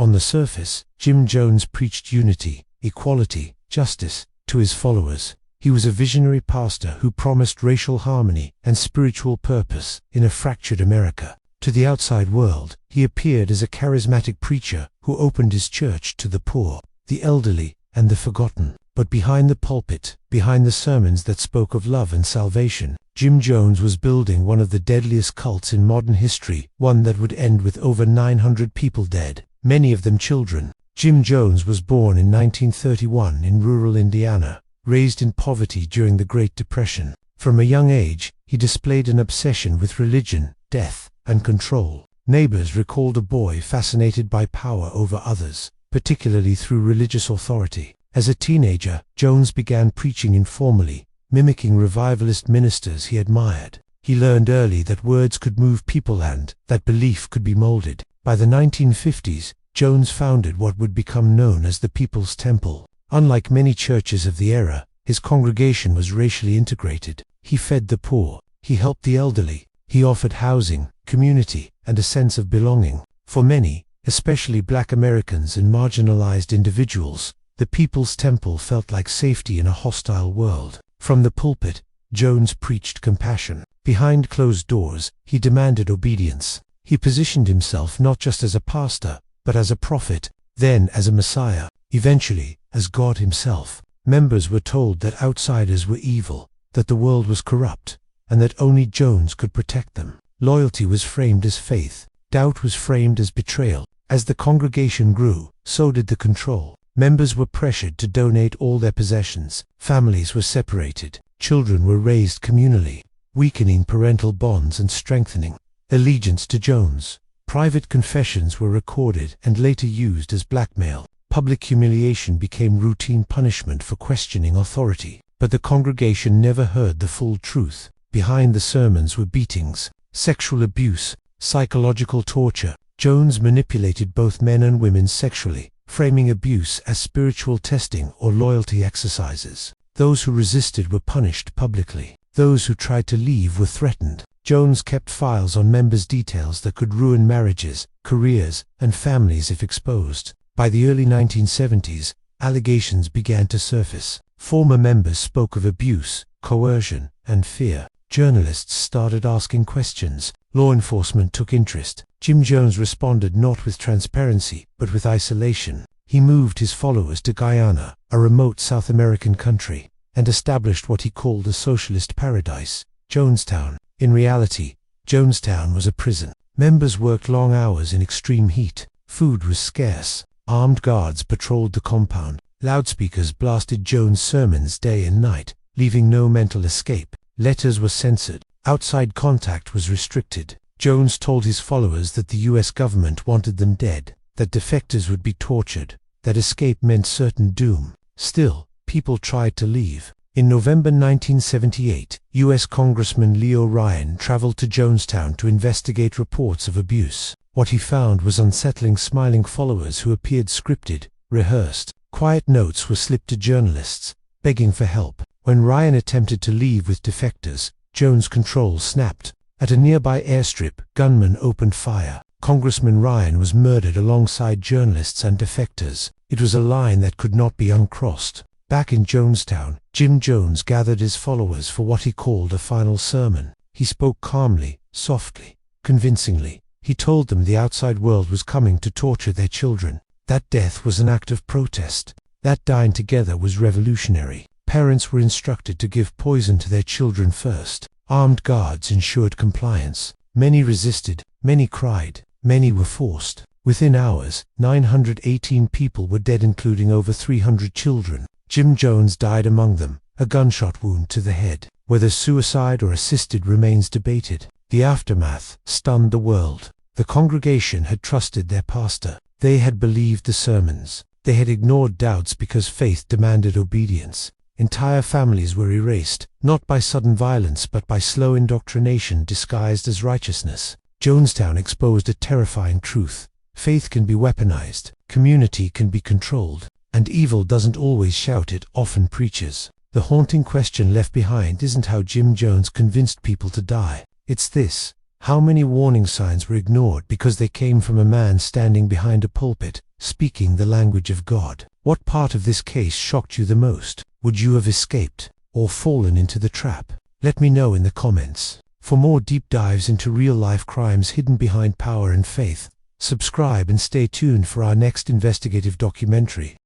On the surface, Jim Jones preached unity, equality, justice to his followers. He was a visionary pastor who promised racial harmony and spiritual purpose in a fractured America. To the outside world, he appeared as a charismatic preacher who opened his church to the poor, the elderly, and the forgotten. But behind the pulpit, behind the sermons that spoke of love and salvation, Jim Jones was building one of the deadliest cults in modern history, one that would end with over 900 people dead, many of them children. Jim Jones was born in 1931 in rural Indiana, raised in poverty during the Great Depression. From a young age, he displayed an obsession with religion, death, and control. Neighbors recalled a boy fascinated by power over others, particularly through religious authority. As a teenager, Jones began preaching informally, mimicking revivalist ministers he admired. He learned early that words could move people and that belief could be molded. By the 1950s, Jones founded what would become known as the People's Temple. Unlike many churches of the era, his congregation was racially integrated. He fed the poor, he helped the elderly, he offered housing, community, and a sense of belonging. For many, especially Black Americans and marginalized individuals, the People's Temple felt like safety in a hostile world. From the pulpit, Jones preached compassion. Behind closed doors, he demanded obedience. He positioned himself not just as a pastor, but as a prophet, then as a Messiah, eventually as God himself. Members were told that outsiders were evil, that the world was corrupt, and that only Jones could protect them. Loyalty was framed as faith. Doubt was framed as betrayal. As the congregation grew, so did the control. Members were pressured to donate all their possessions. Families were separated. Children were raised communally, weakening parental bonds and strengthening allegiance to Jones. Private confessions were recorded and later used as blackmail. Public humiliation became routine punishment for questioning authority. But the congregation never heard the full truth. Behind the sermons were beatings, sexual abuse, psychological torture. Jones manipulated both men and women sexually, framing abuse as spiritual testing or loyalty exercises. Those who resisted were punished publicly. Those who tried to leave were threatened. Jones kept files on members' details that could ruin marriages, careers, and families if exposed. By the early 1970s, allegations began to surface. Former members spoke of abuse, coercion, and fear. Journalists started asking questions. Law enforcement took interest. Jim Jones responded not with transparency, but with isolation. He moved his followers to Guyana, a remote South American country, and established what he called a socialist paradise, Jonestown. In reality, Jonestown was a prison. Members worked long hours in extreme heat. Food was scarce. Armed guards patrolled the compound. Loudspeakers blasted Jones' sermons day and night, leaving no mental escape. Letters were censored. Outside contact was restricted. Jones told his followers that the US government wanted them dead, that defectors would be tortured, that escape meant certain doom. Still, people tried to leave. In November 1978, US Congressman Leo Ryan traveled to Jonestown to investigate reports of abuse. What he found was unsettling smiling followers who appeared scripted, rehearsed. Quiet notes were slipped to journalists, begging for help. When Ryan attempted to leave with defectors, Jones' control snapped. At a nearby airstrip, gunmen opened fire. Congressman Ryan was murdered alongside journalists and defectors. It was a line that could not be uncrossed. Back in Jonestown, Jim Jones gathered his followers for what he called a final sermon. He spoke calmly, softly, convincingly. He told them the outside world was coming to torture their children. That death was an act of protest. That dying together was revolutionary. Parents were instructed to give poison to their children first. Armed guards ensured compliance. Many resisted, many cried, many were forced. Within hours, 918 people were dead, including over 300 children. Jim Jones died among them, a gunshot wound to the head. Whether suicide or assisted remains debated. The aftermath stunned the world. The congregation had trusted their pastor. They had believed the sermons. They had ignored doubts because faith demanded obedience. Entire families were erased, not by sudden violence but by slow indoctrination disguised as righteousness. Jonestown exposed a terrifying truth. Faith can be weaponized, community can be controlled, and evil doesn't always shout, it often preaches. The haunting question left behind isn't how Jim Jones convinced people to die. It's this: how many warning signs were ignored because they came from a man standing behind a pulpit? speaking the language of God. What part of this case shocked you the most? Would you have escaped or fallen into the trap? Let me know in the comments. For more deep dives into real-life crimes hidden behind power and faith, subscribe and stay tuned for our next investigative documentary.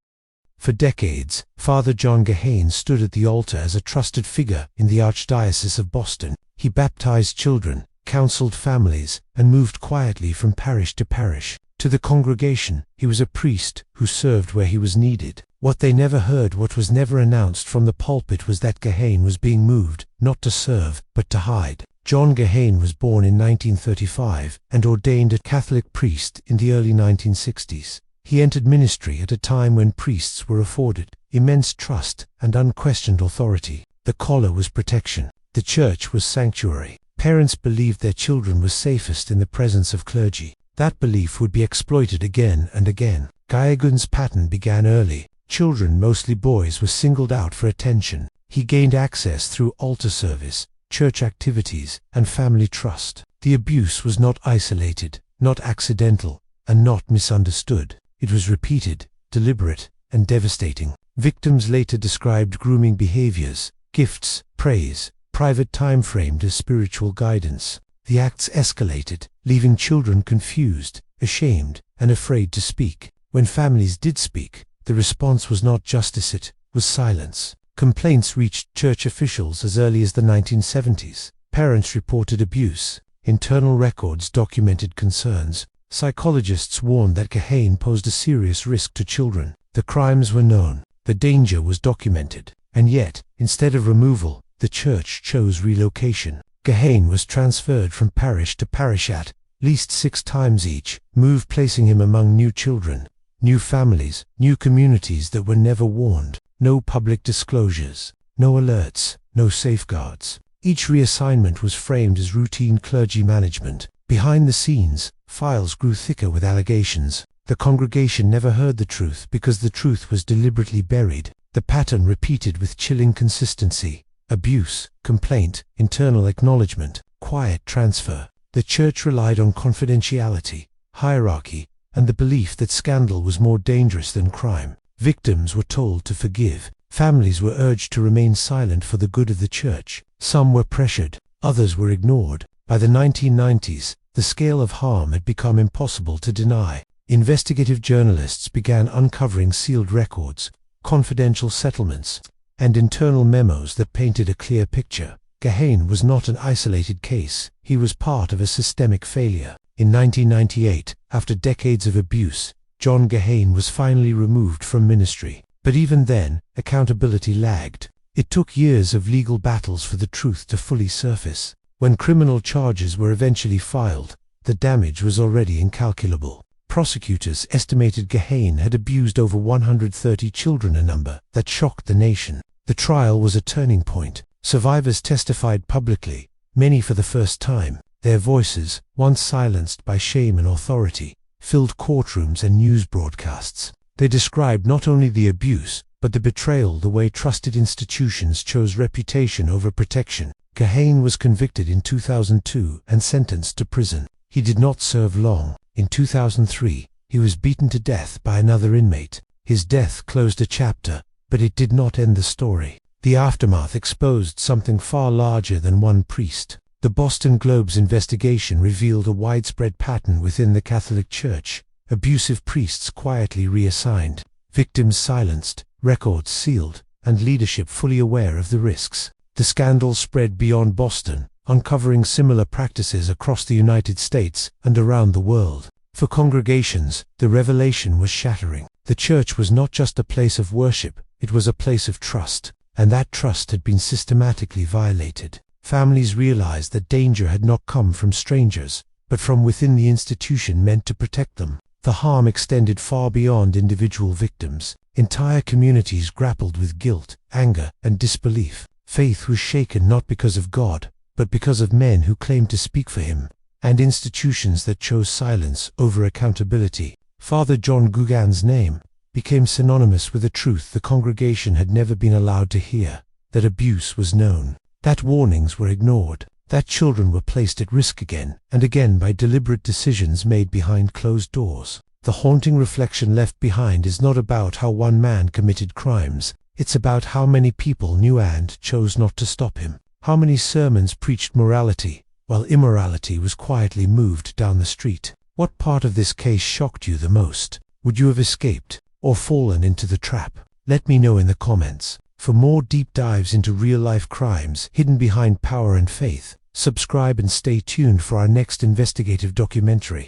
For decades, Father John Geoghan stood at the altar as a trusted figure in the Archdiocese of Boston. He baptized children, counseled families, and moved quietly from parish to parish. To the congregation, he was a priest who served where he was needed. What they never heard, what was never announced from the pulpit, was that Geoghan was being moved, not to serve, but to hide. John Geoghan was born in 1935 and ordained a Catholic priest in the early 1960s. He entered ministry at a time when priests were afforded immense trust and unquestioned authority. The collar was protection. The church was sanctuary. Parents believed their children were safest in the presence of clergy. That belief would be exploited again and again. Geoghan's pattern began early. Children, mostly boys, were singled out for attention. He gained access through altar service, church activities, and family trust. The abuse was not isolated, not accidental, and not misunderstood. It was repeated, deliberate, and devastating. Victims later described grooming behaviors, gifts, praise, private time framed as spiritual guidance. The acts escalated, leaving children confused, ashamed, and afraid to speak. When families did speak, the response was not justice, it was silence. Complaints reached church officials as early as the 1970s. Parents reported abuse. Internal records documented concerns. Psychologists warned that Geoghan posed a serious risk to children. The crimes were known. The danger was documented. And yet, instead of removal, the church chose relocation. Geoghan was transferred from parish to parish at least 6 times each move, placing him among new children, new families, new communities that were never warned. No public disclosures, no alerts, no safeguards. Each reassignment was framed as routine clergy management. Behind the scenes, files grew thicker with allegations. The congregation never heard the truth because the truth was deliberately buried. The pattern repeated with chilling consistency: abuse, complaint, internal acknowledgement, quiet transfer. The church relied on confidentiality, hierarchy, and the belief that scandal was more dangerous than crime. Victims were told to forgive. Families were urged to remain silent for the good of the church. Some were pressured, others were ignored. By the 1990s, the scale of harm had become impossible to deny. Investigative journalists began uncovering sealed records, confidential settlements, and internal memos that painted a clear picture. Geoghan was not an isolated case. He was part of a systemic failure. In 1998, after decades of abuse, John Geoghan was finally removed from ministry. But even then, accountability lagged. It took years of legal battles for the truth to fully surface. When criminal charges were eventually filed, the damage was already incalculable. Prosecutors estimated Geoghan had abused over 130 children, a number that shocked the nation. The trial was a turning point. Survivors testified publicly, many for the first time. Their voices, once silenced by shame and authority, filled courtrooms and news broadcasts. They described not only the abuse, but the betrayal, the way trusted institutions chose reputation over protection. Geoghan was convicted in 2002 and sentenced to prison. He did not serve long. In 2003, he was beaten to death by another inmate. His death closed a chapter, but it did not end the story. The aftermath exposed something far larger than one priest. The Boston Globe's investigation revealed a widespread pattern within the Catholic Church: abusive priests quietly reassigned, victims silenced, records sealed, and leadership fully aware of the risks. The scandal spread beyond Boston, uncovering similar practices across the United States and around the world. For congregations, the revelation was shattering. The church was not just a place of worship, it was a place of trust, and that trust had been systematically violated. Families realized that danger had not come from strangers, but from within the institution meant to protect them. The harm extended far beyond individual victims. Entire communities grappled with guilt, anger, and disbelief. Faith was shaken not because of God, but because of men who claimed to speak for him, and institutions that chose silence over accountability. Father John Geoghan's name became synonymous with a truth the congregation had never been allowed to hear: that abuse was known, that warnings were ignored, that children were placed at risk again and again by deliberate decisions made behind closed doors. The haunting reflection left behind is not about how one man committed crimes, it's about how many people knew and chose not to stop him. How many sermons preached morality, while immorality was quietly moved down the street. What part of this case shocked you the most? Would you have escaped, or fallen into the trap? Let me know in the comments. For more deep dives into real-life crimes hidden behind power and faith, subscribe and stay tuned for our next investigative documentary.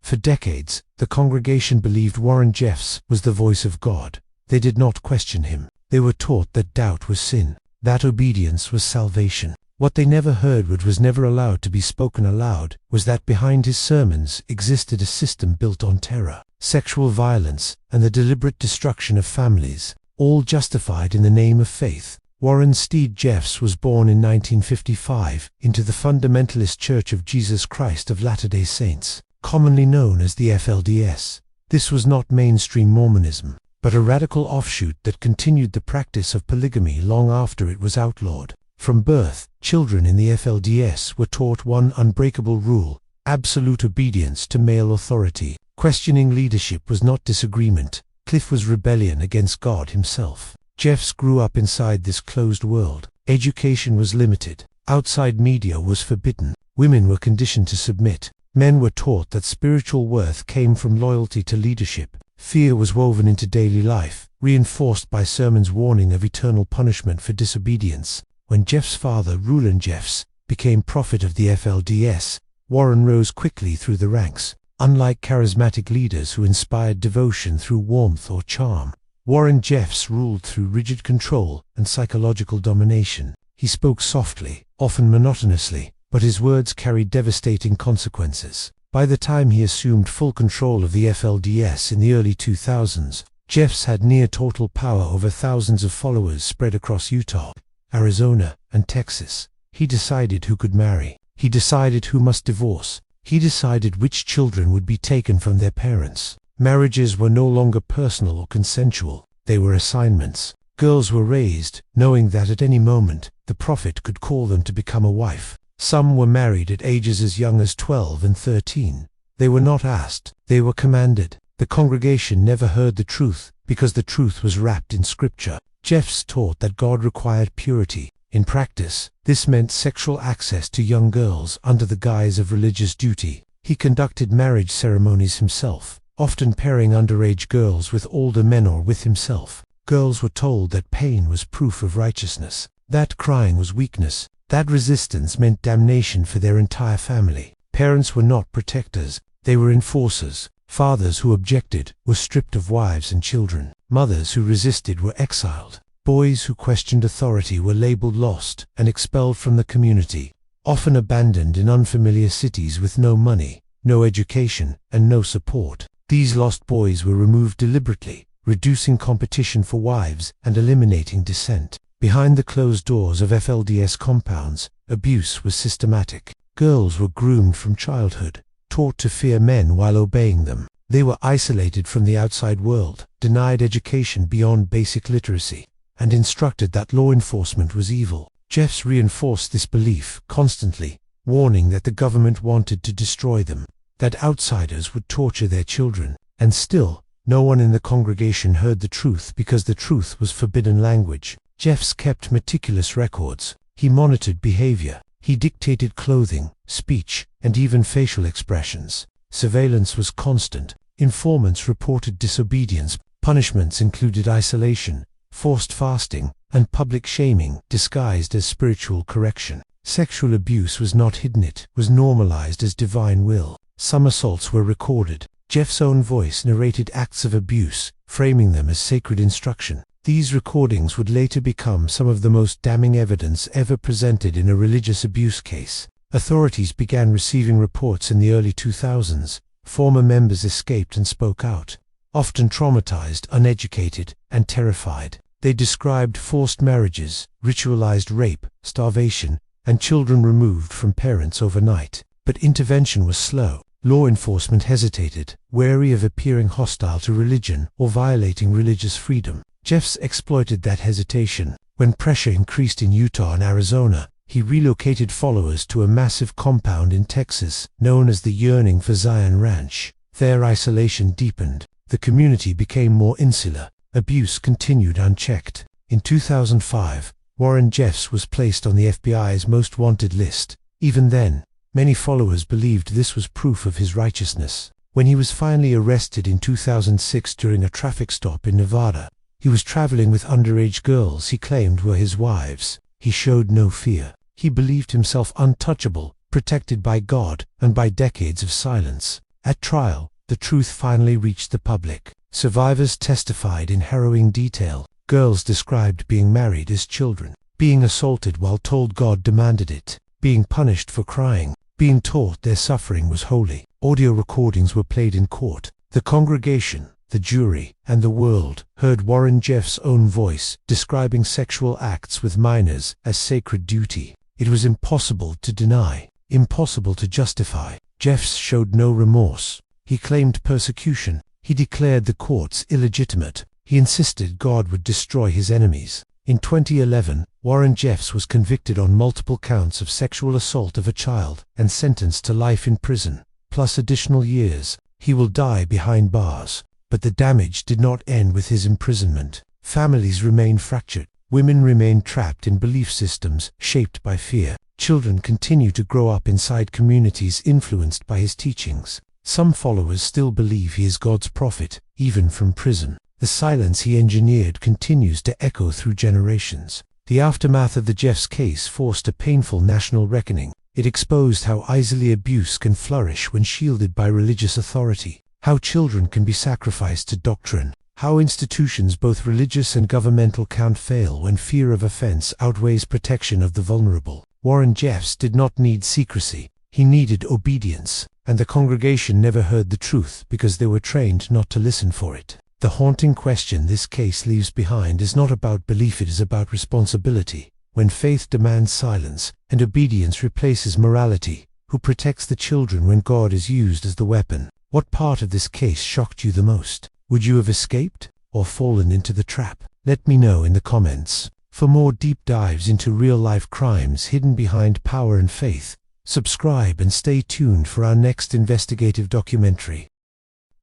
For decades, the congregation believed Warren Jeffs was the voice of God. They did not question him. They were taught that doubt was sin, that obedience was salvation. What they never heard, what was never allowed to be spoken aloud, was that behind his sermons existed a system built on terror, sexual violence, and the deliberate destruction of families, all justified in the name of faith. Warren Steed Jeffs was born in 1955 into the Fundamentalist Church of Jesus Christ of Latter-day Saints, commonly known as the FLDS. This was not mainstream Mormonism, but a radical offshoot that continued the practice of polygamy long after it was outlawed. From birth, children in the FLDS were taught one unbreakable rule: absolute obedience to male authority. Questioning leadership was not disagreement. Cliff was rebellion against God himself. Jeffs grew up inside this closed world. Education was limited. Outside media was forbidden. Women were conditioned to submit. Men were taught that spiritual worth came from loyalty to leadership. Fear was woven into daily life, reinforced by sermons warning of eternal punishment for disobedience. When Jeffs' father, Rulon Jeffs, became prophet of the FLDS, Warren rose quickly through the ranks. Unlike charismatic leaders who inspired devotion through warmth or charm, Warren Jeffs ruled through rigid control and psychological domination. He spoke softly, often monotonously, but his words carried devastating consequences. By the time he assumed full control of the FLDS in the early 2000s, Jeffs had near total power over thousands of followers spread across Utah, Arizona, and Texas. He decided who could marry. He decided who must divorce. He decided which children would be taken from their parents. Marriages were no longer personal or consensual. They were assignments. Girls were raised, knowing that at any moment, the prophet could call them to become a wife. Some were married at ages as young as 12 and 13. They were not asked, they were commanded. The congregation never heard the truth, because the truth was wrapped in scripture. Jeffs taught that God required purity. In practice, this meant sexual access to young girls under the guise of religious duty. He conducted marriage ceremonies himself, often pairing underage girls with older men or with himself. Girls were told that pain was proof of righteousness, that crying was weakness, that resistance meant damnation for their entire family. Parents were not protectors, they were enforcers. Fathers who objected were stripped of wives and children. Mothers who resisted were exiled. Boys who questioned authority were labeled lost and expelled from the community, often abandoned in unfamiliar cities with no money, no education, and no support. These lost boys were removed deliberately, reducing competition for wives and eliminating dissent. Behind the closed doors of FLDS compounds, abuse was systematic. Girls were groomed from childhood, taught to fear men while obeying them. They were isolated from the outside world, denied education beyond basic literacy, and instructed that law enforcement was evil. Jeffs reinforced this belief constantly, warning that the government wanted to destroy them, that outsiders would torture their children. And still, no one in the congregation heard the truth because the truth was forbidden language. Jeffs kept meticulous records. He monitored behavior. He dictated clothing, speech, and even facial expressions. Surveillance was constant. Informants reported disobedience. Punishments included isolation, forced fasting, and public shaming, disguised as spiritual correction. Sexual abuse was not hidden, it was normalized as divine will. Some assaults were recorded. Jeff's own voice narrated acts of abuse, framing them as sacred instruction. These recordings would later become some of the most damning evidence ever presented in a religious abuse case. Authorities began receiving reports in the early 2000s. Former members escaped and spoke out, often traumatized, uneducated, and terrified. They described forced marriages, ritualized rape, starvation, and children removed from parents overnight. But intervention was slow. Law enforcement hesitated, wary of appearing hostile to religion or violating religious freedom. Jeffs exploited that hesitation. When pressure increased in Utah and Arizona, he relocated followers to a massive compound in Texas, known as the Yearning for Zion Ranch. Their isolation deepened. The community became more insular. Abuse continued unchecked. In 2005, Warren Jeffs was placed on the FBI's most wanted list. Even then, many followers believed this was proof of his righteousness. When he was finally arrested in 2006 during a traffic stop in Nevada, he was traveling with underage girls he claimed were his wives. He showed no fear. He believed himself untouchable, protected by God and by decades of silence. At trial, the truth finally reached the public. Survivors testified in harrowing detail. Girls described being married as children, being assaulted while told God demanded it, being punished for crying, being taught their suffering was holy. Audio recordings were played in court. The congregation, the jury, and the world heard Warren Jeffs' own voice describing sexual acts with minors as sacred duty. It was impossible to deny, impossible to justify. Jeffs showed no remorse. He claimed persecution. He declared the courts illegitimate. He insisted God would destroy his enemies. In 2011, Warren Jeffs was convicted on multiple counts of sexual assault of a child and sentenced to life in prison, plus additional years. He will die behind bars. But the damage did not end with his imprisonment. Families remain fractured. Women remain trapped in belief systems shaped by fear. Children continue to grow up inside communities influenced by his teachings. Some followers still believe he is God's prophet, even from prison. The silence he engineered continues to echo through generations. The aftermath of the Jeffs case forced a painful national reckoning. It exposed how easily abuse can flourish when shielded by religious authority, how children can be sacrificed to doctrine, how institutions both religious and governmental can fail when fear of offense outweighs protection of the vulnerable. Warren Jeffs did not need secrecy. He needed obedience, and the congregation never heard the truth because they were trained not to listen for it. The haunting question this case leaves behind is not about belief, it is about responsibility. When faith demands silence and obedience replaces morality, who protects the children when God is used as the weapon? What part of this case shocked you the most? Would you have escaped or fallen into the trap? Let me know in the comments. For more deep dives into real-life crimes hidden behind power and faith, subscribe and stay tuned for our next investigative documentary.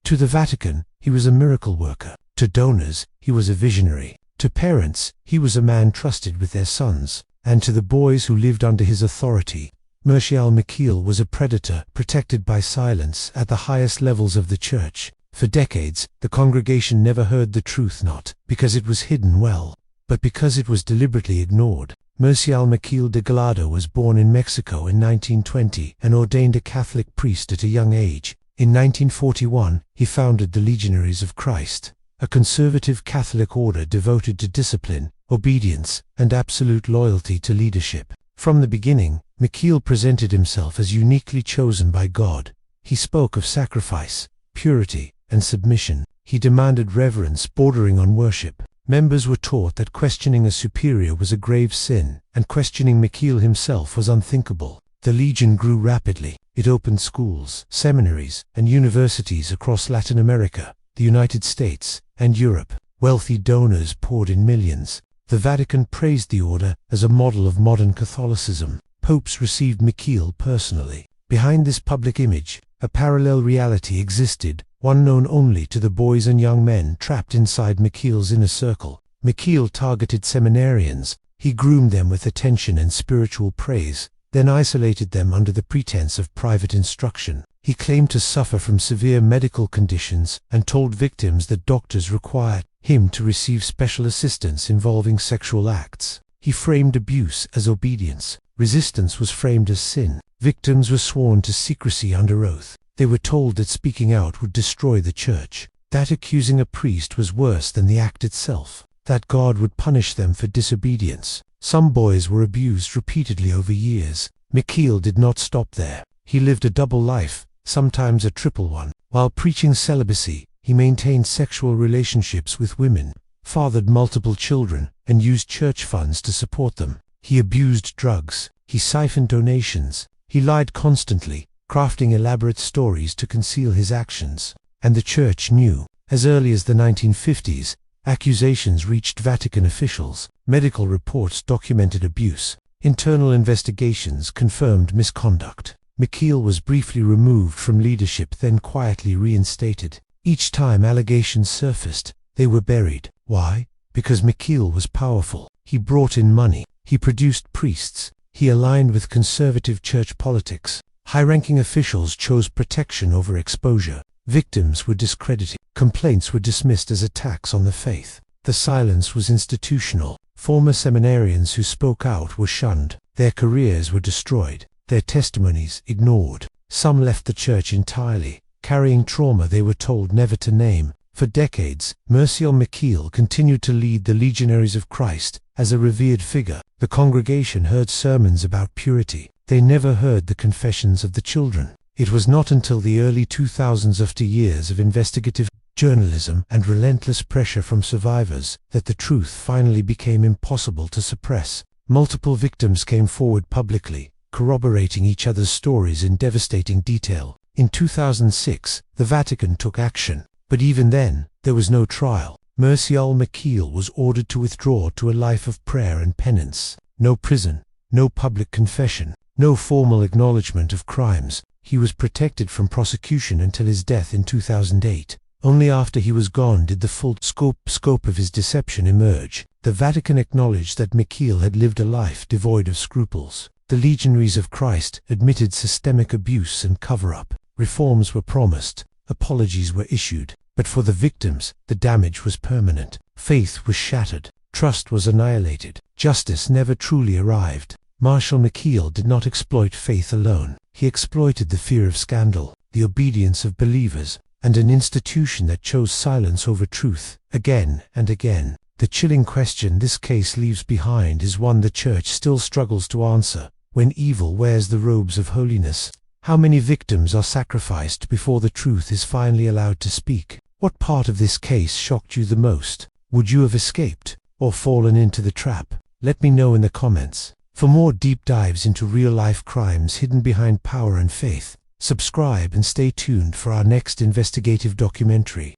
To the Vatican, he was a miracle worker. To donors, he was a visionary. To parents, he was a man trusted with their sons. And to the boys who lived under his authority, Marcial Maciel was a predator protected by silence at the highest levels of the church. For decades, the congregation never heard the truth, not because it was hidden well, but because it was deliberately ignored. Marcial Maciel de Gallardo was born in Mexico in 1920 and ordained a Catholic priest at a young age. In 1941, he founded the Legionaries of Christ, a conservative Catholic order devoted to discipline, obedience, and absolute loyalty to leadership. From the beginning, Maciel presented himself as uniquely chosen by God. He spoke of sacrifice, purity, and submission. He demanded reverence bordering on worship. Members were taught that questioning a superior was a grave sin, and questioning Maciel himself was unthinkable. The Legion grew rapidly. It opened schools, seminaries, and universities across Latin America, the United States, and Europe. Wealthy donors poured in millions. The Vatican praised the order as a model of modern Catholicism. Popes received Maciel personally. Behind this public image, a parallel reality existed, one known only to the boys and young men trapped inside Maciel's inner circle. Maciel targeted seminarians. He groomed them with attention and spiritual praise, then isolated them under the pretense of private instruction. He claimed to suffer from severe medical conditions and told victims that doctors required him to receive special assistance involving sexual acts. He framed abuse as obedience. Resistance was framed as sin. Victims were sworn to secrecy under oath. They were told that speaking out would destroy the church, that accusing a priest was worse than the act itself, that God would punish them for disobedience. Some boys were abused repeatedly over years. Maciel did not stop there. He lived a double life, sometimes a triple one. While preaching celibacy, he maintained sexual relationships with women, fathered multiple children, and used church funds to support them. He abused drugs. He siphoned donations. He lied constantly, crafting elaborate stories to conceal his actions. And the church knew. As early as the 1950s, accusations reached Vatican officials. Medical reports documented abuse. Internal investigations confirmed misconduct. Maciel was briefly removed from leadership, then quietly reinstated. Each time allegations surfaced, they were buried. Why? Because Maciel was powerful. He brought in money. He produced priests. He aligned with conservative church politics. High-ranking officials chose protection over exposure. Victims were discredited. Complaints were dismissed as attacks on the faith. The silence was institutional. Former seminarians who spoke out were shunned. Their careers were destroyed. Their testimonies ignored. Some left the church entirely, carrying trauma they were told never to name. For decades, Marcial Maciel continued to lead the Legionaries of Christ as a revered figure. The congregation heard sermons about purity. They never heard the confessions of the children. It was not until the early 2000s, after years of investigative journalism and relentless pressure from survivors, that the truth finally became impossible to suppress. Multiple victims came forward publicly, corroborating each other's stories in devastating detail. In 2006, the Vatican took action. But even then, there was no trial. Marcial Maciel was ordered to withdraw to a life of prayer and penance. No prison, no public confession, no formal acknowledgement of crimes. He was protected from prosecution until his death in 2008. Only after he was gone did the full scope of his deception emerge. The Vatican acknowledged that Maciel had lived a life devoid of scruples. The Legionaries of Christ admitted systemic abuse and cover-up. Reforms were promised. Apologies were issued. But for the victims, the damage was permanent. Faith was shattered. Trust was annihilated. Justice never truly arrived. Marcial Maciel did not exploit faith alone. He exploited the fear of scandal, the obedience of believers, and an institution that chose silence over truth, again and again. The chilling question this case leaves behind is one the Church still struggles to answer. When evil wears the robes of holiness, how many victims are sacrificed before the truth is finally allowed to speak? What part of this case shocked you the most? Would you have escaped, or fallen into the trap? Let me know in the comments. For more deep dives into real-life crimes hidden behind power and faith, subscribe and stay tuned for our next investigative documentary.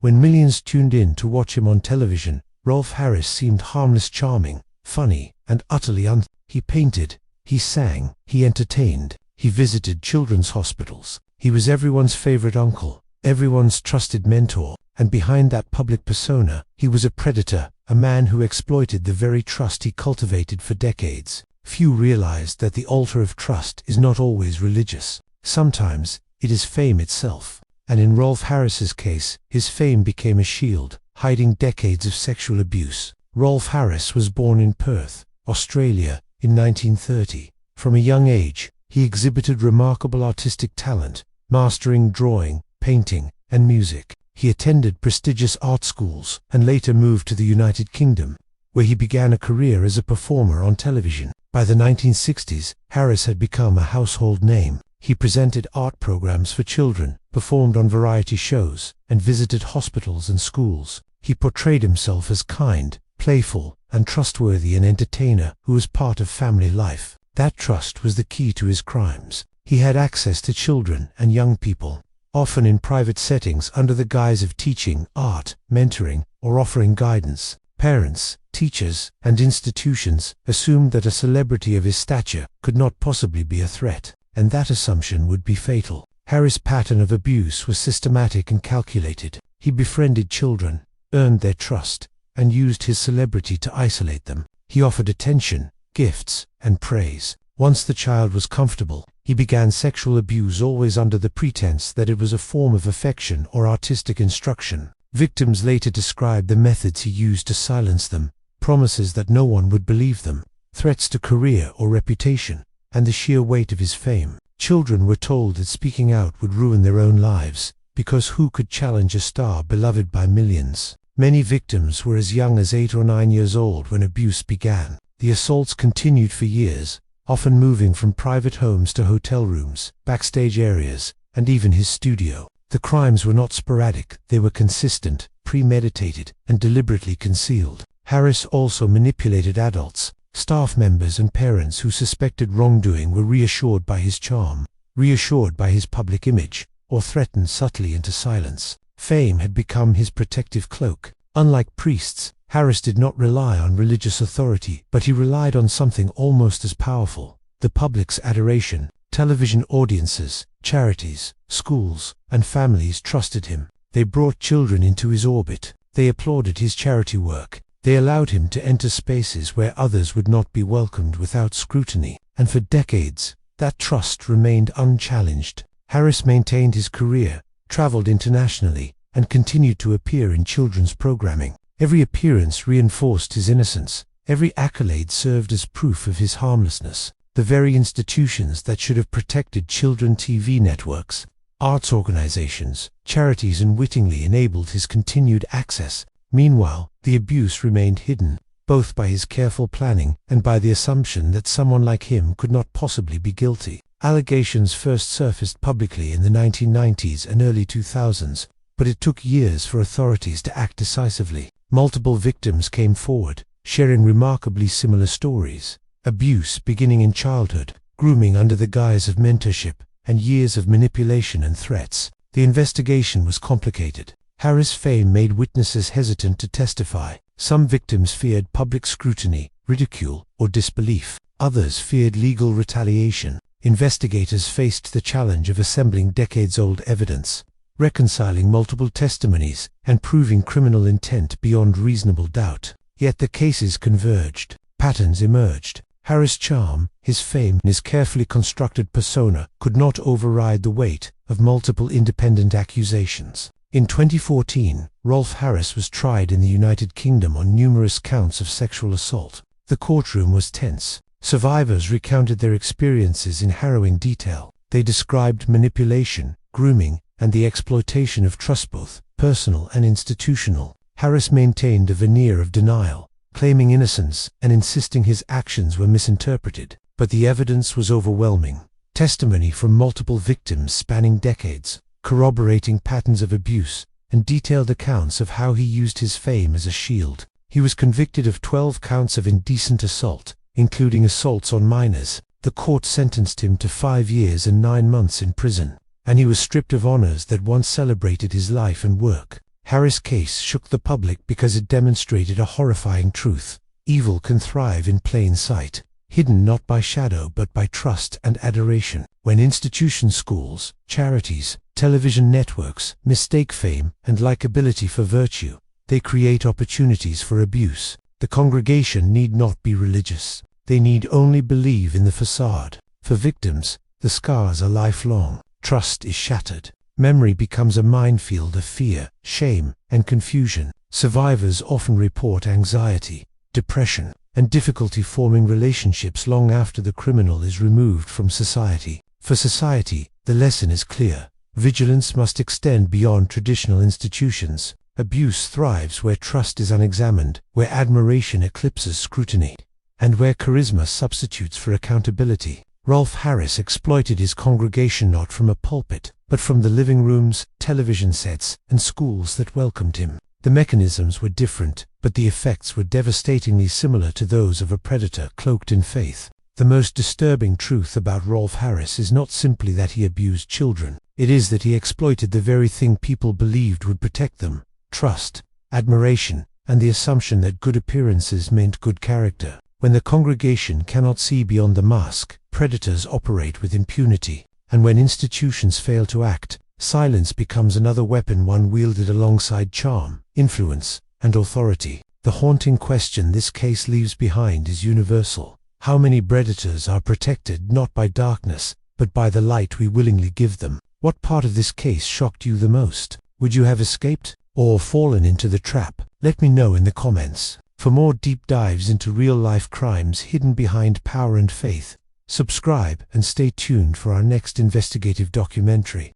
When millions tuned in to watch him on television, Rolf Harris seemed harmless, charming, funny, and utterly He painted, he sang, he entertained, he visited children's hospitals. He was everyone's favorite uncle, everyone's trusted mentor, and behind that public persona, he was a predator, a man who exploited the very trust he cultivated for decades. Few realized that the altar of trust is not always religious. Sometimes, it is fame itself. And in Rolf Harris's case, his fame became a shield, hiding decades of sexual abuse. Rolf Harris was born in Perth, Australia, in 1930. From a young age, he exhibited remarkable artistic talent, mastering drawing, painting, and music. He attended prestigious art schools and later moved to the United Kingdom, where he began a career as a performer on television. By the 1960s, Harris had become a household name. He presented art programs for children, performed on variety shows, and visited hospitals and schools. He portrayed himself as kind, playful, and trustworthy, an entertainer who was part of family life. That trust was the key to his crimes. He had access to children and young people, often in private settings under the guise of teaching art, mentoring, or offering guidance. Parents, teachers, and institutions assumed that a celebrity of his stature could not possibly be a threat, and that assumption would be fatal. Harris' pattern of abuse was systematic and calculated. He befriended children, earned their trust, and used his celebrity to isolate them. He offered attention, gifts, and praise. Once the child was comfortable, he began sexual abuse, always under the pretense that it was a form of affection or artistic instruction. Victims later described the methods he used to silence them, promises that no one would believe them, threats to career or reputation, and the sheer weight of his fame. Children were told that speaking out would ruin their own lives, because who could challenge a star beloved by millions? Many victims were as young as 8 or 9 years old when abuse began. The assaults continued for years, often moving from private homes to hotel rooms, backstage areas, and even his studio. The crimes were not sporadic, they were consistent, premeditated, and deliberately concealed. Harris also manipulated adults. Staff members and parents who suspected wrongdoing were reassured by his charm, reassured by his public image, or threatened subtly into silence. Fame had become his protective cloak. Unlike priests, Harris did not rely on religious authority, but he relied on something almost as powerful: the public's adoration. Television audiences, charities, schools, and families trusted him. They brought children into his orbit. They applauded his charity work. They allowed him to enter spaces where others would not be welcomed without scrutiny. And for decades, that trust remained unchallenged. Harris maintained his career, traveled internationally, and continued to appear in children's programming. Every appearance reinforced his innocence. Every accolade served as proof of his harmlessness. The very institutions that should have protected children TV networks, arts organizations, charities unwittingly enabled his continued access. Meanwhile, the abuse remained hidden, both by his careful planning and by the assumption that someone like him could not possibly be guilty. Allegations first surfaced publicly in the 1990s and early 2000s, but it took years for authorities to act decisively. Multiple victims came forward, sharing remarkably similar stories. Abuse beginning in childhood, grooming under the guise of mentorship, and years of manipulation and threats. The investigation was complicated. Harris' fame made witnesses hesitant to testify. Some victims feared public scrutiny, ridicule, or disbelief. Others feared legal retaliation. Investigators faced the challenge of assembling decades-old evidence, reconciling multiple testimonies, and proving criminal intent beyond reasonable doubt. Yet the cases converged. Patterns emerged. Harris' charm, his fame, and his carefully constructed persona could not override the weight of multiple independent accusations. In 2014, Rolf Harris was tried in the United Kingdom on numerous counts of sexual assault. The courtroom was tense. Survivors recounted their experiences in harrowing detail. They described manipulation, grooming, and the exploitation of trust, both personal and institutional. Harris maintained a veneer of denial, claiming innocence and insisting his actions were misinterpreted. But the evidence was overwhelming. Testimony from multiple victims spanning decades, corroborating patterns of abuse, and detailed accounts of how he used his fame as a shield. He was convicted of 12 counts of indecent assault, including assaults on minors. The court sentenced him to 5 years and 9 months in prison, and he was stripped of honors that once celebrated his life and work. Harris' case shook the public because it demonstrated a horrifying truth. Evil can thrive in plain sight, hidden not by shadow but by trust and adoration. When institutions, schools, charities, television networks mistake fame and likability for virtue, they create opportunities for abuse. The congregation need not be religious. They need only believe in the facade. For victims, the scars are lifelong. Trust is shattered. Memory becomes a minefield of fear, shame, and confusion. Survivors often report anxiety, depression, and difficulty forming relationships long after the criminal is removed from society. For society, the lesson is clear. Vigilance must extend beyond traditional institutions. Abuse thrives where trust is unexamined, where admiration eclipses scrutiny, and where charisma substitutes for accountability. Rolf Harris exploited his congregation not from a pulpit, but from the living rooms, television sets, and schools that welcomed him. The mechanisms were different, but the effects were devastatingly similar to those of a predator cloaked in faith. The most disturbing truth about Rolf Harris is not simply that he abused children. It is that he exploited the very thing people believed would protect them: trust, admiration, and the assumption that good appearances meant good character. When the congregation cannot see beyond the mask, predators operate with impunity. And when institutions fail to act, silence becomes another weapon, one wielded alongside charm, influence, and authority. The haunting question this case leaves behind is universal. How many predators are protected not by darkness, but by the light we willingly give them? What part of this case shocked you the most? Would you have escaped, or fallen into the trap? Let me know in the comments. For more deep dives into real-life crimes hidden behind power and faith, subscribe and stay tuned for our next investigative documentary.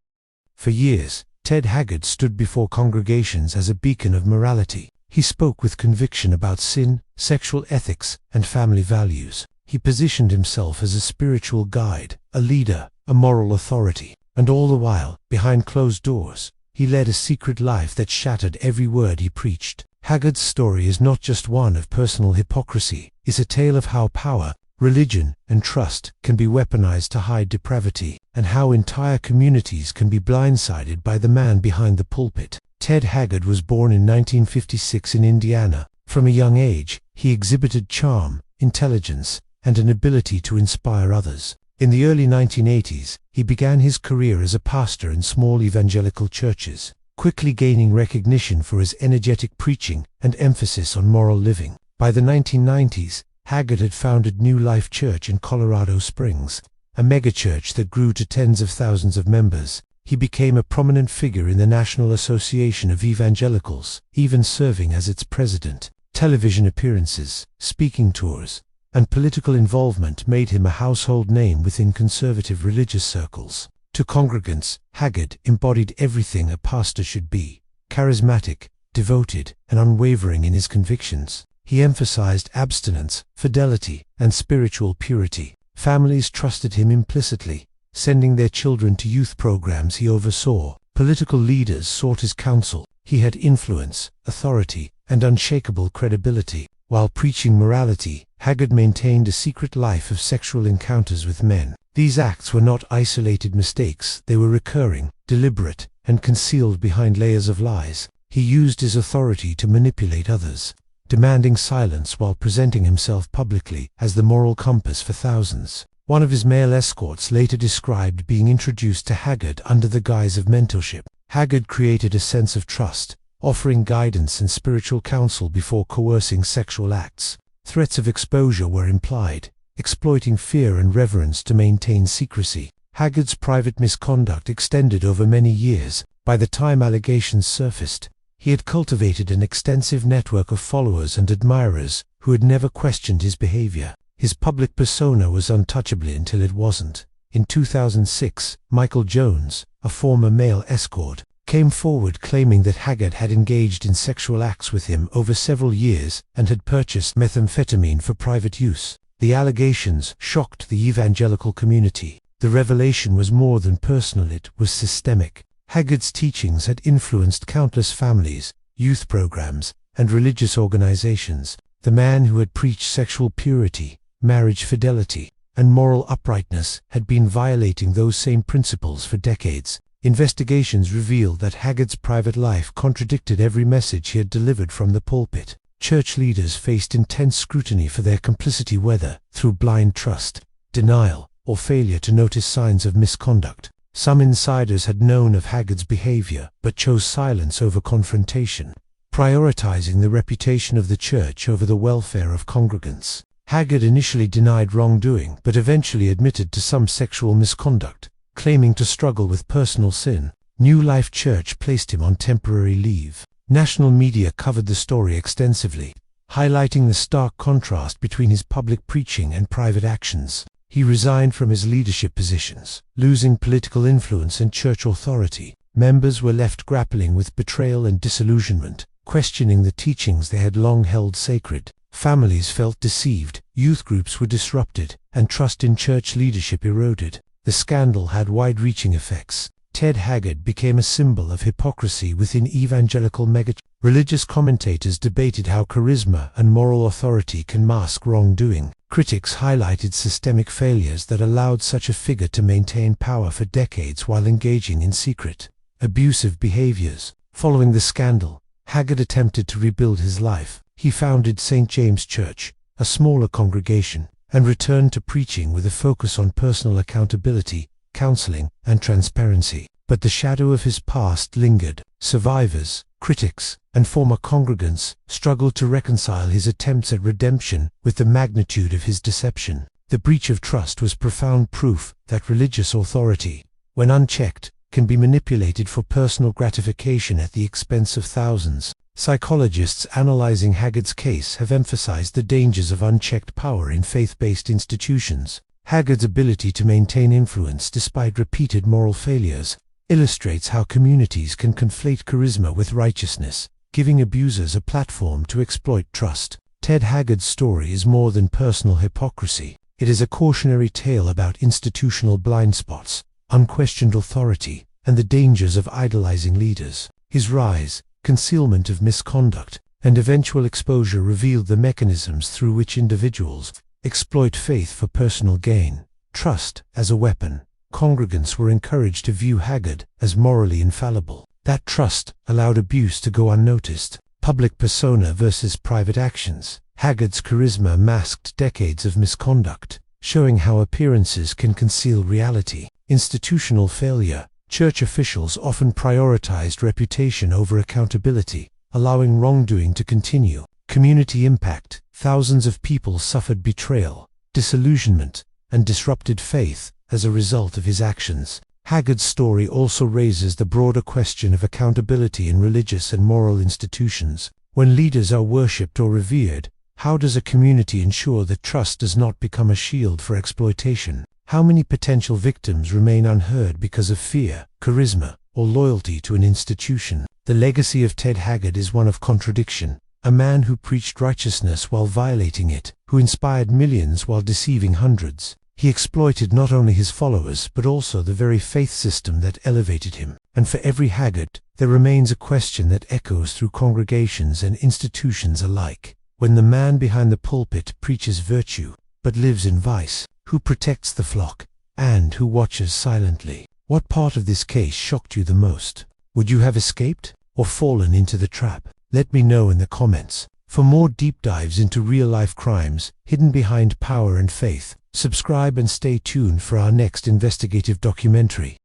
For years, Ted Haggard stood before congregations as a beacon of morality. He spoke with conviction about sin, sexual ethics, and family values. He positioned himself as a spiritual guide, a leader, a moral authority. And all the while, behind closed doors, he led a secret life that shattered every word he preached. Haggard's story is not just one of personal hypocrisy. It's a tale of how power, religion, and trust can be weaponized to hide depravity, and how entire communities can be blindsided by the man behind the pulpit. Ted Haggard was born in 1956 in Indiana. From a young age, he exhibited charm, intelligence, and an ability to inspire others. In the early 1980s, he began his career as a pastor in small evangelical churches, quickly gaining recognition for his energetic preaching and emphasis on moral living. By the 1990s, Haggard had founded New Life Church in Colorado Springs, a megachurch that grew to tens of thousands of members. He became a prominent figure in the National Association of Evangelicals, even serving as its president. Television appearances, speaking tours, and political involvement made him a household name within conservative religious circles. To congregants, Haggard embodied everything a pastor should be: charismatic, devoted, and unwavering in his convictions. He emphasized abstinence, fidelity, and spiritual purity. Families trusted him implicitly, sending their children to youth programs he oversaw. Political leaders sought his counsel. He had influence, authority, and unshakable credibility. While preaching morality, Haggard maintained a secret life of sexual encounters with men. These acts were not isolated mistakes, they were recurring, deliberate, and concealed behind layers of lies. He used his authority to manipulate others, demanding silence while presenting himself publicly as the moral compass for thousands. One of his male escorts later described being introduced to Haggard under the guise of mentorship. Haggard created a sense of trust, offering guidance and spiritual counsel before coercing sexual acts. Threats of exposure were implied, exploiting fear and reverence to maintain secrecy. Haggard's private misconduct extended over many years. By the time allegations surfaced, he had cultivated an extensive network of followers and admirers who had never questioned his behavior. His public persona was untouchable until it wasn't. In 2006, Michael Jones, a former male escort, came forward claiming that Haggard had engaged in sexual acts with him over several years and had purchased methamphetamine for private use. The allegations shocked the evangelical community. The revelation was more than personal, it was systemic. Haggard's teachings had influenced countless families, youth programs, and religious organizations. The man who had preached sexual purity, marriage fidelity, and moral uprightness had been violating those same principles for decades. Investigations revealed that Haggard's private life contradicted every message he had delivered from the pulpit. Church leaders faced intense scrutiny for their complicity, whether through blind trust, denial, or failure to notice signs of misconduct. Some insiders had known of Haggard's behavior but chose silence over confrontation, prioritizing the reputation of the church over the welfare of congregants. Haggard initially denied wrongdoing but eventually admitted to some sexual misconduct, claiming to struggle with personal sin. New Life Church placed him on temporary leave. National media covered the story extensively, highlighting the stark contrast between his public preaching and private actions. He resigned from his leadership positions, losing political influence and church authority. Members were left grappling with betrayal and disillusionment, questioning the teachings they had long held sacred. Families felt deceived, youth groups were disrupted, and trust in church leadership eroded. The scandal had wide-reaching effects. Ted Haggard became a symbol of hypocrisy within evangelical megachurches. Religious commentators debated how charisma and moral authority can mask wrongdoing. Critics highlighted systemic failures that allowed such a figure to maintain power for decades while engaging in secret, abusive behaviors. Following the scandal, Haggard attempted to rebuild his life. He founded St. James Church, a smaller congregation, and returned to preaching with a focus on personal accountability, counseling, and transparency. But the shadow of his past lingered. Survivors, critics, and former congregants struggled to reconcile his attempts at redemption with the magnitude of his deception. The breach of trust was profound proof that religious authority, when unchecked, can be manipulated for personal gratification at the expense of thousands. Psychologists analyzing Haggard's case have emphasized the dangers of unchecked power in faith-based institutions. Haggard's ability to maintain influence despite repeated moral failures illustrates how communities can conflate charisma with righteousness, giving abusers a platform to exploit trust. Ted Haggard's story is more than personal hypocrisy. It is a cautionary tale about institutional blind spots, unquestioned authority, and the dangers of idolizing leaders. His rise, concealment of misconduct, and eventual exposure revealed the mechanisms through which individuals exploit faith for personal gain. Trust as a weapon. Congregants were encouraged to view Haggard as morally infallible. That trust allowed abuse to go unnoticed. Public persona versus private actions. Haggard's charisma masked decades of misconduct, showing how appearances can conceal reality. Institutional failure. Church officials often prioritized reputation over accountability, allowing wrongdoing to continue. Community impact. Thousands of people suffered betrayal, disillusionment, and disrupted faith as a result of his actions. Haggard's story also raises the broader question of accountability in religious and moral institutions. When leaders are worshipped or revered, how does a community ensure that trust does not become a shield for exploitation? How many potential victims remain unheard because of fear, charisma, or loyalty to an institution? The legacy of Ted Haggard is one of contradiction. A man who preached righteousness while violating it, who inspired millions while deceiving hundreds. He exploited not only his followers but also the very faith system that elevated him. And for every Haggard, there remains a question that echoes through congregations and institutions alike. When the man behind the pulpit preaches virtue, but lives in vice, who protects the flock, and who watches silently? What part of this case shocked you the most? Would you have escaped, or fallen into the trap? Let me know in the comments. For more deep dives into real-life crimes hidden behind power and faith, subscribe and stay tuned for our next investigative documentary.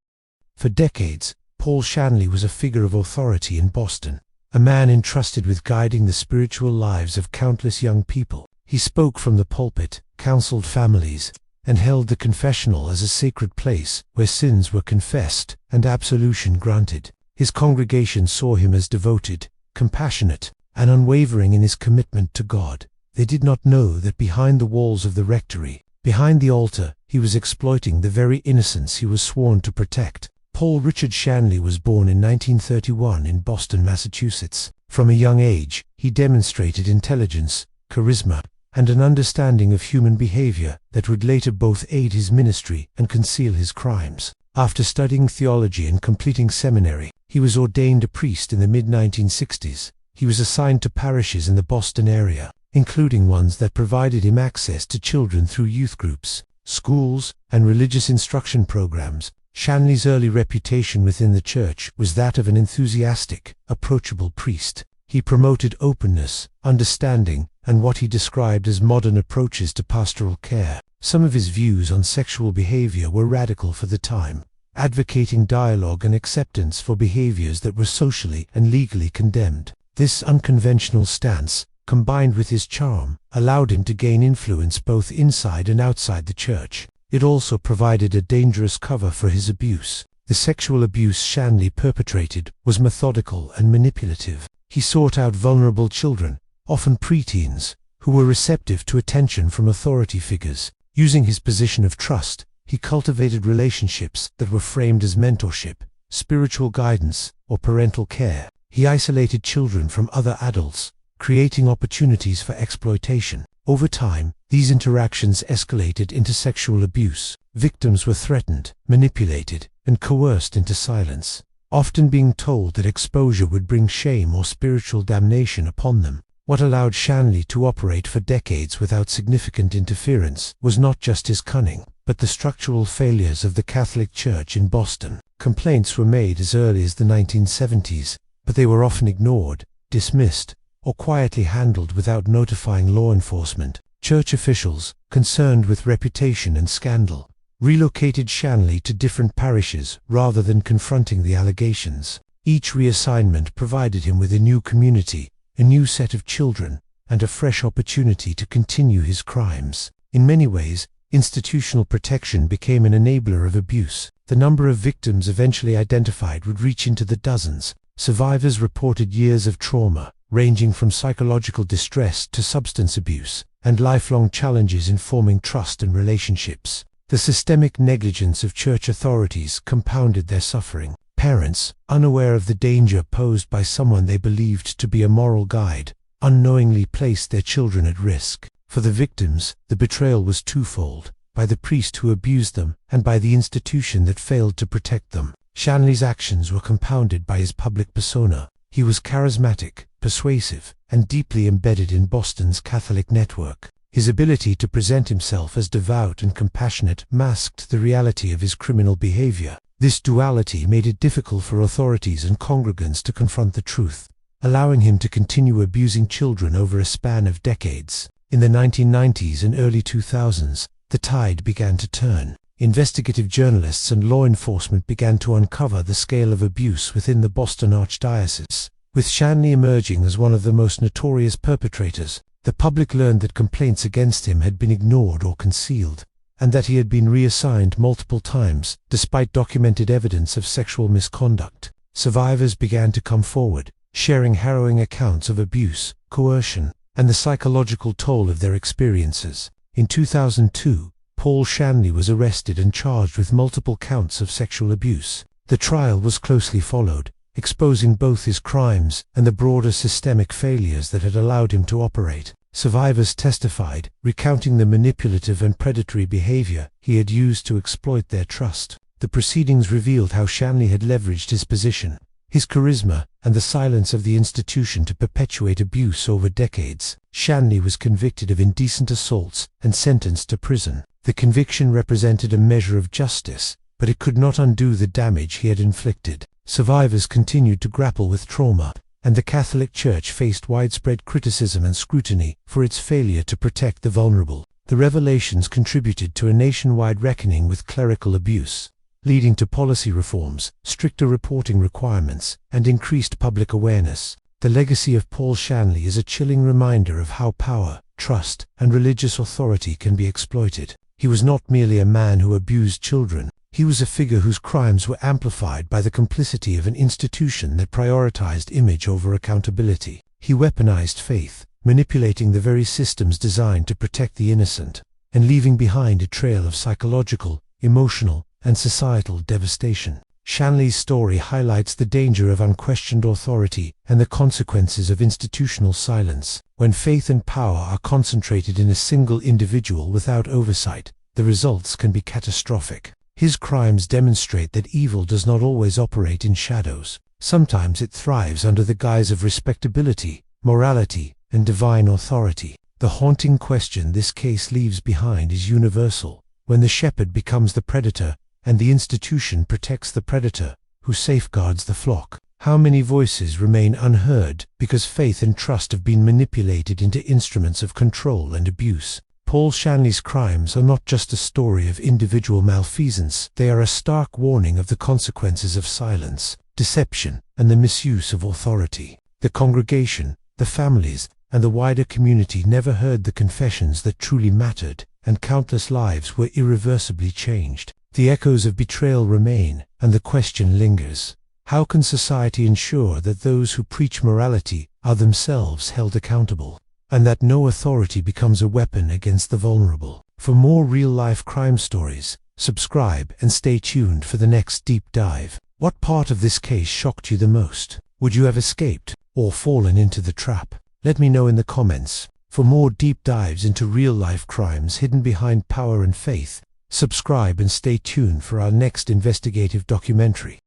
For decades, Paul Shanley was a figure of authority in Boston, a man entrusted with guiding the spiritual lives of countless young people. He spoke from the pulpit, counseled families, and held the confessional as a sacred place where sins were confessed and absolution granted. His congregation saw him as devoted, compassionate, and unwavering in his commitment to God. They did not know that behind the walls of the rectory, behind the altar, he was exploiting the very innocence he was sworn to protect. Paul Richard Shanley was born in 1931 in Boston, Massachusetts. From a young age, he demonstrated intelligence, charisma, and an understanding of human behavior that would later both aid his ministry and conceal his crimes. After studying theology and completing seminary, he was ordained a priest in the mid-1960s. He was assigned to parishes in the Boston area, including ones that provided him access to children through youth groups, schools, and religious instruction programs. Shanley's early reputation within the church was that of an enthusiastic, approachable priest. He promoted openness, understanding, and what he described as modern approaches to pastoral care. Some of his views on sexual behavior were radical for the time, advocating dialogue and acceptance for behaviors that were socially and legally condemned. This unconventional stance, combined with his charm, allowed him to gain influence both inside and outside the church. It also provided a dangerous cover for his abuse. The sexual abuse Shanley perpetrated was methodical and manipulative. He sought out vulnerable children, often preteens, who were receptive to attention from authority figures. Using his position of trust, he cultivated relationships that were framed as mentorship, spiritual guidance, or parental care. He isolated children from other adults, creating opportunities for exploitation. Over time, these interactions escalated into sexual abuse. Victims were threatened, manipulated, and coerced into silence, often being told that exposure would bring shame or spiritual damnation upon them. What allowed Shanley to operate for decades without significant interference was not just his cunning, but the structural failures of the Catholic Church in Boston. Complaints were made as early as the 1970s, but they were often ignored, dismissed, or quietly handled without notifying law enforcement. Church officials, concerned with reputation and scandal, relocated Shanley to different parishes rather than confronting the allegations. Each reassignment provided him with a new community, a new set of children, and a fresh opportunity to continue his crimes. In many ways, institutional protection became an enabler of abuse. The number of victims eventually identified would reach into the dozens. Survivors reported years of trauma, ranging from psychological distress to substance abuse, and lifelong challenges in forming trust and relationships. The systemic negligence of church authorities compounded their suffering. Parents, unaware of the danger posed by someone they believed to be a moral guide, unknowingly placed their children at risk. For the victims, the betrayal was twofold: by the priest who abused them, and by the institution that failed to protect them. Shanley's actions were compounded by his public persona. He was charismatic, persuasive, and deeply embedded in Boston's Catholic network. His ability to present himself as devout and compassionate masked the reality of his criminal behavior. This duality made it difficult for authorities and congregants to confront the truth, allowing him to continue abusing children over a span of decades. In the 1990s and early 2000s, the tide began to turn. Investigative journalists and law enforcement began to uncover the scale of abuse within the Boston Archdiocese. With Shanley emerging as one of the most notorious perpetrators, the public learned that complaints against him had been ignored or concealed, and that he had been reassigned multiple times, despite documented evidence of sexual misconduct. Survivors began to come forward, sharing harrowing accounts of abuse, coercion, and the psychological toll of their experiences. In 2002, Paul Shanley was arrested and charged with multiple counts of sexual abuse. The trial was closely followed, exposing both his crimes and the broader systemic failures that had allowed him to operate. Survivors testified, recounting the manipulative and predatory behavior he had used to exploit their trust. The proceedings revealed how Shanley had leveraged his position, his charisma, and the silence of the institution to perpetuate abuse over decades. Shanley was convicted of indecent assaults and sentenced to prison. The conviction represented a measure of justice, but it could not undo the damage he had inflicted. Survivors continued to grapple with trauma, and the Catholic Church faced widespread criticism and scrutiny for its failure to protect the vulnerable. The revelations contributed to a nationwide reckoning with clerical abuse, leading to policy reforms, stricter reporting requirements, and increased public awareness. The legacy of Paul Shanley is a chilling reminder of how power, trust, and religious authority can be exploited. He was not merely a man who abused children. He was a figure whose crimes were amplified by the complicity of an institution that prioritized image over accountability. He weaponized faith, manipulating the very systems designed to protect the innocent, and leaving behind a trail of psychological, emotional, and societal devastation. Shanley's story highlights the danger of unquestioned authority and the consequences of institutional silence. When faith and power are concentrated in a single individual without oversight, the results can be catastrophic. His crimes demonstrate that evil does not always operate in shadows. Sometimes it thrives under the guise of respectability, morality, and divine authority. The haunting question this case leaves behind is universal. When the shepherd becomes the predator, and the institution protects the predator, who safeguards the flock? How many voices remain unheard because faith and trust have been manipulated into instruments of control and abuse? Paul Shanley's crimes are not just a story of individual malfeasance, they are a stark warning of the consequences of silence, deception, and the misuse of authority. The congregation, the families, and the wider community never heard the confessions that truly mattered, and countless lives were irreversibly changed. The echoes of betrayal remain, and the question lingers: how can society ensure that those who preach morality are themselves held accountable, and that no authority becomes a weapon against the vulnerable? For more real-life crime stories, subscribe and stay tuned for the next deep dive. What part of this case shocked you the most? Would you have escaped, or fallen into the trap? Let me know in the comments. For more deep dives into real-life crimes hidden behind power and faith, subscribe and stay tuned for our next investigative documentary.